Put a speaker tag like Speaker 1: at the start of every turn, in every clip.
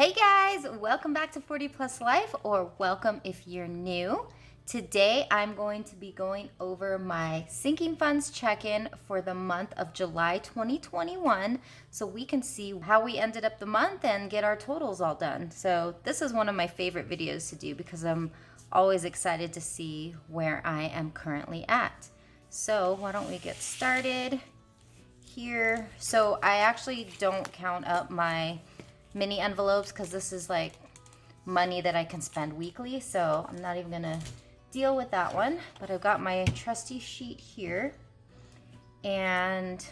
Speaker 1: Hey guys, welcome back to 40 Plus Life, or welcome if you're new. Today I'm going to be going over my sinking funds check-in for the month of July 2021 so we can see how we ended up the month and get our totals all done. So this is one of my favorite videos to do because I'm always excited to see where I am currently at. So why don't we get started here. So I actually don't count up my mini envelopes because this is like money that I can spend weekly, so I'm not even gonna deal with that one. But I've got my trusty sheet here, and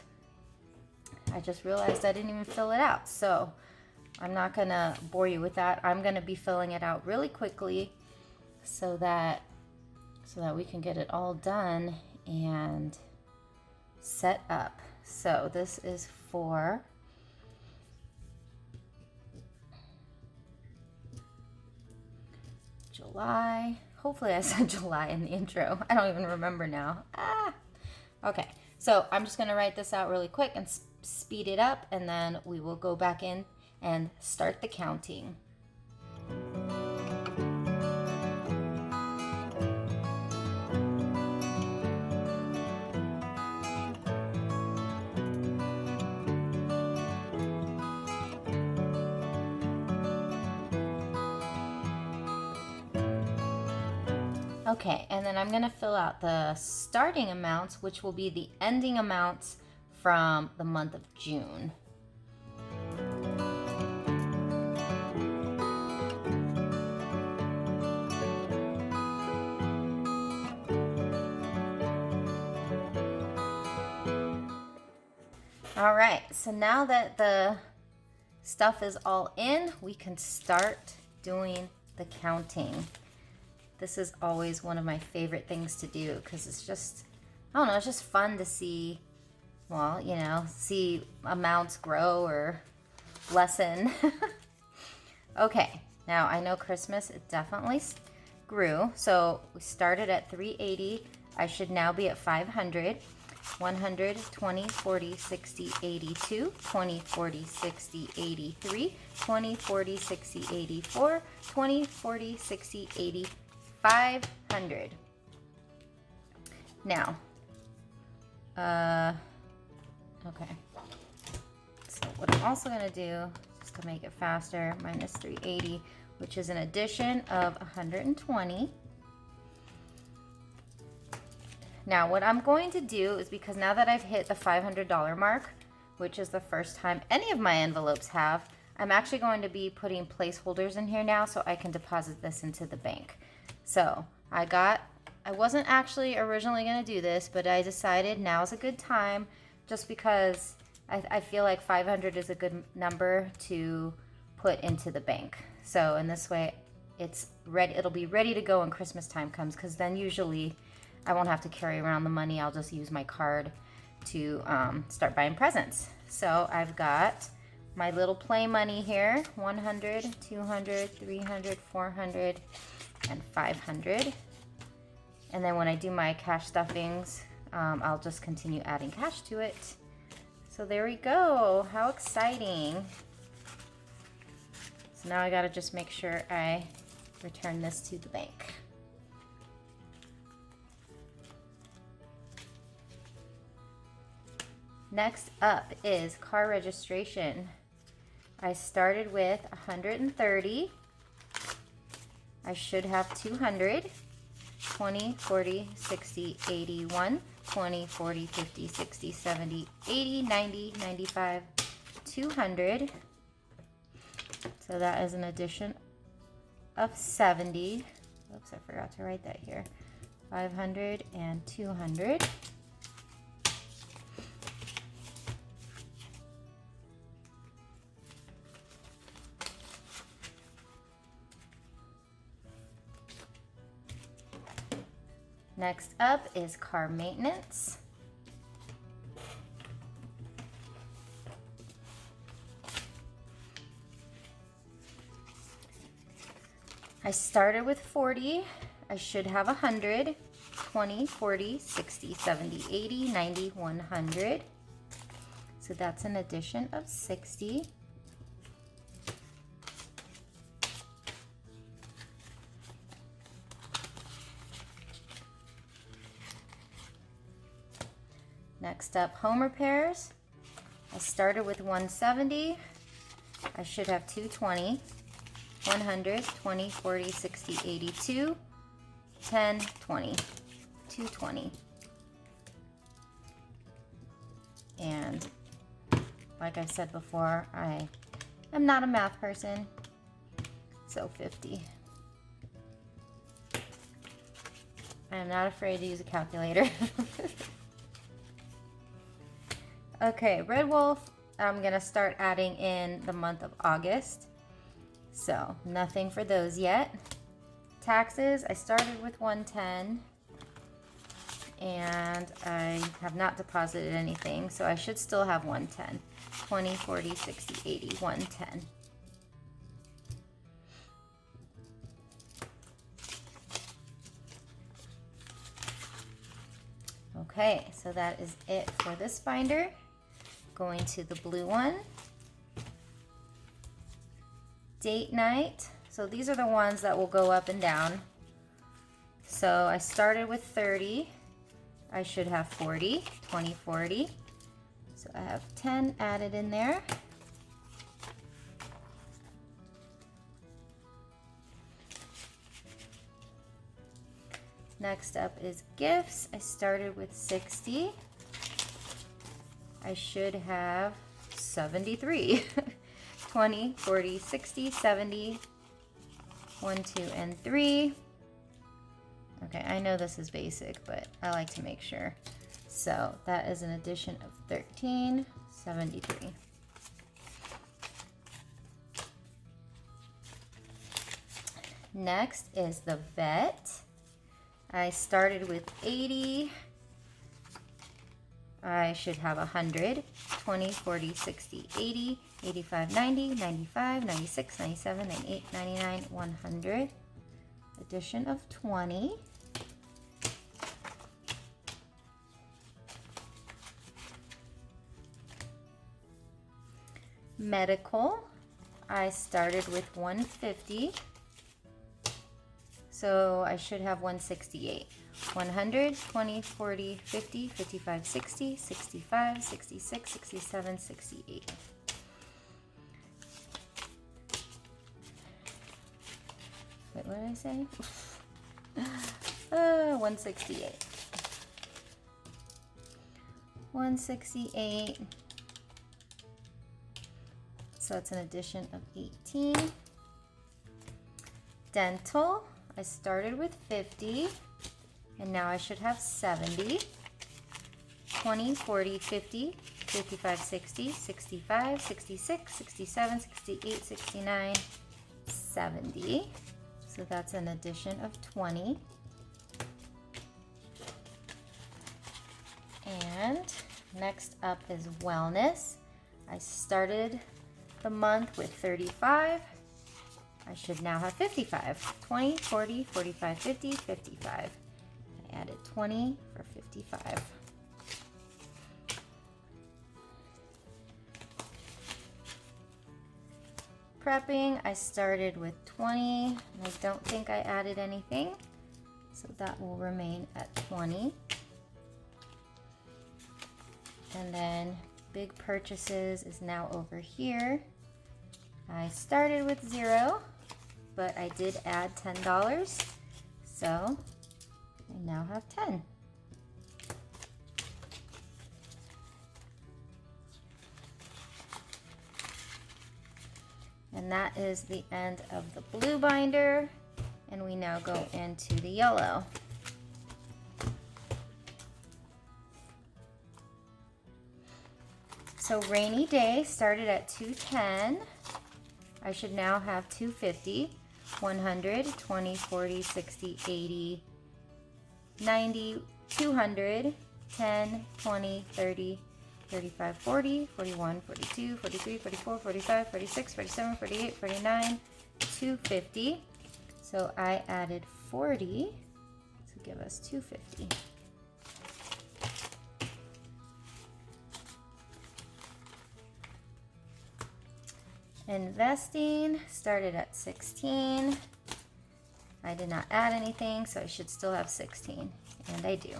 Speaker 1: I just realized I didn't even fill it out, so I'm not gonna bore you with that. I'm gonna be filling it out really quickly so that we can get it all done and set up. So this is for July. Hopefully I said July in the intro. I don't even remember now. Okay, so I'm just gonna write this out really quick and speed it up, and then we will go back in and start the counting. Okay, and then I'm going to fill out the starting amounts, which will be the ending amounts from the month of June. All right, so now that the stuff is all in, we can start doing the counting. This is always one of my favorite things to do because it's just, I don't know, it's just fun to see, well, you know, see amounts grow or lessen. Okay, now I know Christmas, it definitely grew. So we started at 380. I should now be at 500. 100, 20, 40, 60, 82, 20, 40, 60, 83, 20, 40, 60, 84, 20, 40, 60, 80, 500. Now, okay. So what I'm also gonna do, just to make it faster, minus 380, which is an addition of 120. Now what I'm going to do is, because now that I've hit the $500 mark, which is the first time any of my envelopes have, I'm actually going to be putting placeholders in here now so I can deposit this into the bank. So I wasn't actually originally going to do this, but I decided now's a good time just because I feel like 500 is a good number to put into the bank. So in this way, it's ready. It'll be ready to go when Christmas time comes, because then usually I won't have to carry around the money. I'll just use my card to start buying presents. So I've got my little play money here, 100, 200, 300, 400, and 500. And then when I do my cash stuffings, I'll just continue adding cash to it. So there we go. How exciting. So now I gotta just make sure I return this to the bank. Next up is car registration. I started with 130. I should have 200. 20, 40, 60, 81, 20, 40, 50, 60, 70, 80, 90, 95, 200. So that is an addition of 70. Oops, I forgot to write that here. 500 and 200. Next up is car maintenance. I started with 40. I should have 100, 20, 40, 60, 70, 80, 90, 100. So that's an addition of 60. Next up, home repairs. I started with 170. I should have 220, 100, 20, 40, 60, 82, 10, 20, 220. And like I said before, I am not a math person, so 50. I am not afraid to use a calculator. Okay, Red Wolf, I'm gonna start adding in the month of August. So nothing for those yet. Taxes, I started with 110 and I have not deposited anything, so I should still have 110. 20, 40, 60, 80, 110. Okay, so that is it for this binder. Going to the blue one. Date night. So these are the ones that will go up and down. So I started with 30. I should have 40, 20, 40. So I have 10 added in there. Next up is gifts. I started with 60. I should have 73. 20, 40, 60, 70, 1, 2, and 3. Okay, I know this is basic, but I like to make sure. So that is an addition of 13, 73. Next is the vet. I started with 80. I should have 100, 20, 40, 60, 80, 85, 90, 95, 96, 97, 98, 99, 100. Addition of 20. Medical, I started with 150. So I should have 168. 100, 20, 40, 50, 55, 60, 65, 66, 67, 68. Wait, what did I say? 168. 168. So it's an addition of 18. Dental, I started with 50. And now I should have 70, 20, 40, 50, 55, 60, 65, 66, 67, 68, 69, 70. So that's an addition of 20. And next up is wellness. I started the month with 35. I should now have 55. 20, 40, 45, 50, 55. I added 20 for 55. Prepping, I started with 20. And I don't think I added anything, so that will remain at 20. And then big purchases is now over here. I started with 0, but I did add $10, so I now have 10. And that is the end of the blue binder, and we now go into the yellow. So rainy day started at 210. I should now have 250, 100, 20, 40, 60, 80, 90, 200, 10, 20, 30, 35, 40, 41, 42, 43, 44, 45, 46, 47, 48, 49, 250. So I added 40 to give us 250. Investing started at 16. I did not add anything, so I should still have 16, and I do.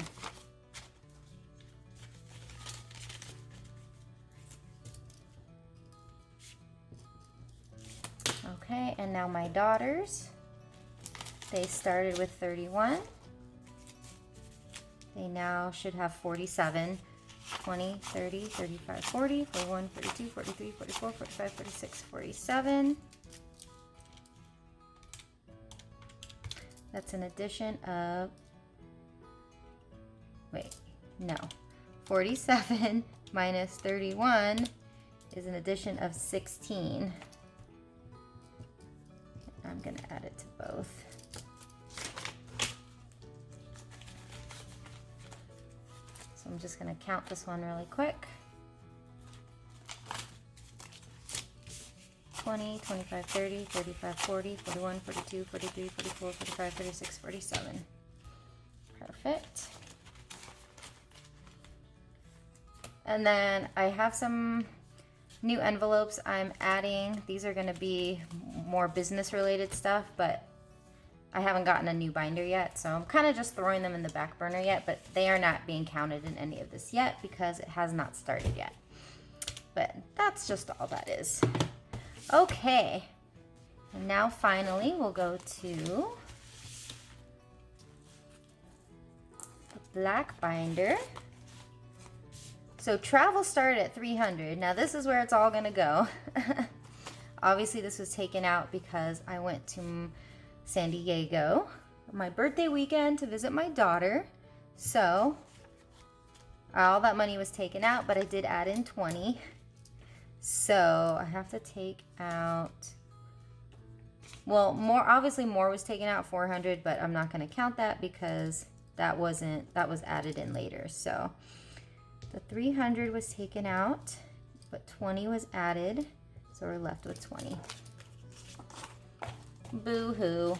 Speaker 1: Okay, and now my daughters, they started with 31. They now should have 47, 20, 30, 35, 40, 41, 42, 43, 44, 45, 46, 47. That's an addition of, wait, no. 47 minus 31 is an addition of 16. I'm gonna add it to both. So I'm just gonna count this one really quick. 20, 25, 30, 35, 40, 41, 42, 43, 44, 45, 46, 47. Perfect. And then I have some new envelopes I'm adding. These are gonna be more business related stuff, but I haven't gotten a new binder yet, so I'm kind of just throwing them in the back burner yet, but they are not being counted in any of this yet because it has not started yet. But that's just all that is. Okay, and now finally we'll go to the black binder. So travel started at 300. Now this is where it's all gonna go. Obviously this was taken out because I went to San Diego my birthday weekend to visit my daughter. So all that money was taken out, but I did add in 20. So I have to take out, well, obviously more was taken out, 400, but I'm not gonna count that because that was added in later. So the 300 was taken out, but 20 was added. So we're left with 20. Boo-hoo.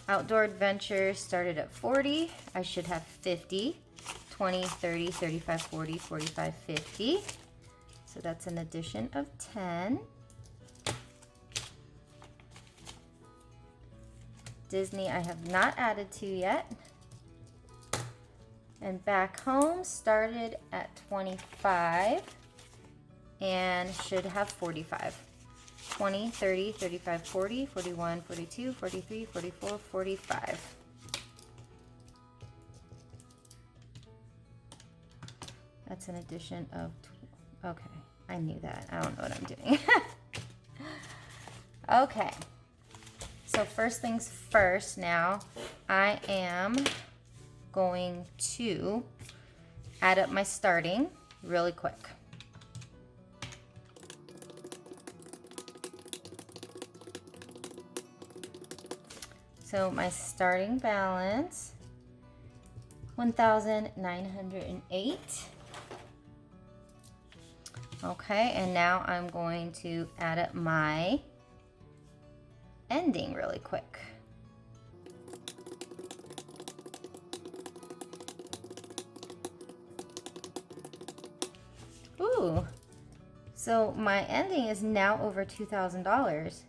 Speaker 1: Outdoor adventure started at 40. I should have 50. 20, 30, 35, 40, 45, 50. So that's an addition of 10. Disney I have not added to yet. And back home started at 25 and should have 45. 20, 30, 35, 40, 41, 42, 43, 44, 45. That's an addition of, okay, I knew that. I don't know what I'm doing. Okay, so first things first now, I am going to add up my starting really quick. So my starting balance, 1,908. Okay, and now I'm going to add up my ending really quick. Ooh, so my ending is now over $2,000.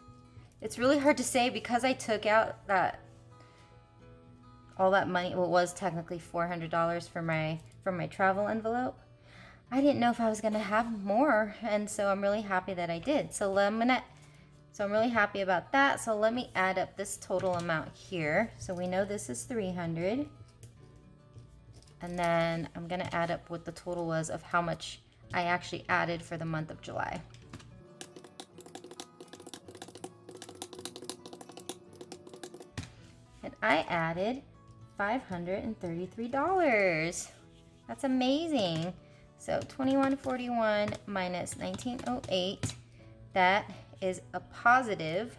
Speaker 1: It's really hard to say because I took out all that money. Well, it was technically $400 from my travel envelope. I didn't know if I was gonna have more, and so I'm really happy that I did. So I'm really happy about that. So let me add up this total amount here. So we know this is 300, and then I'm gonna add up what the total was of how much I actually added for the month of July. And I added $533. That's amazing. So 2141 minus 1908, that is a positive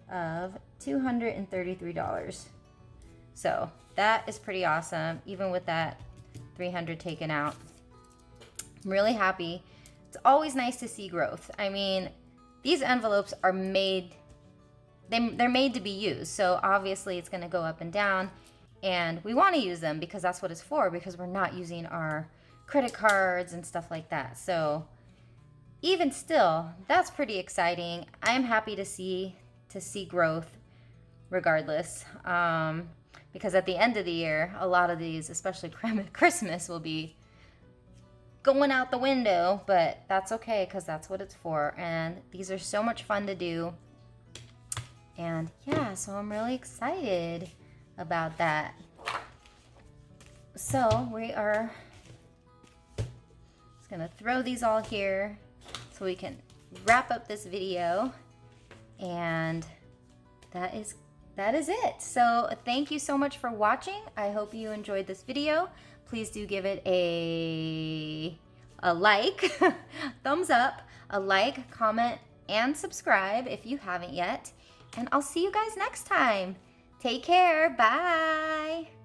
Speaker 1: of $233. So that is pretty awesome, even with that 300 taken out. I'm really happy. It's always nice to see growth. I mean, these envelopes are made, they're made to be used. So obviously it's gonna go up and down, and we wanna use them because that's what it's for, because we're not using our credit cards and stuff like that. So even still, that's pretty exciting. I'm happy to see growth regardless. Because at the end of the year, a lot of these, especially Christmas, will be going out the window, but that's okay because that's what it's for. And these are so much fun to do. And yeah, so I'm really excited about that. So we are just gonna throw these all here so we can wrap up this video. And that is it. So thank you so much for watching. I hope you enjoyed this video. Please do give it a like, thumbs up, a like, comment, and subscribe if you haven't yet. And I'll see you guys next time. Take care. Bye.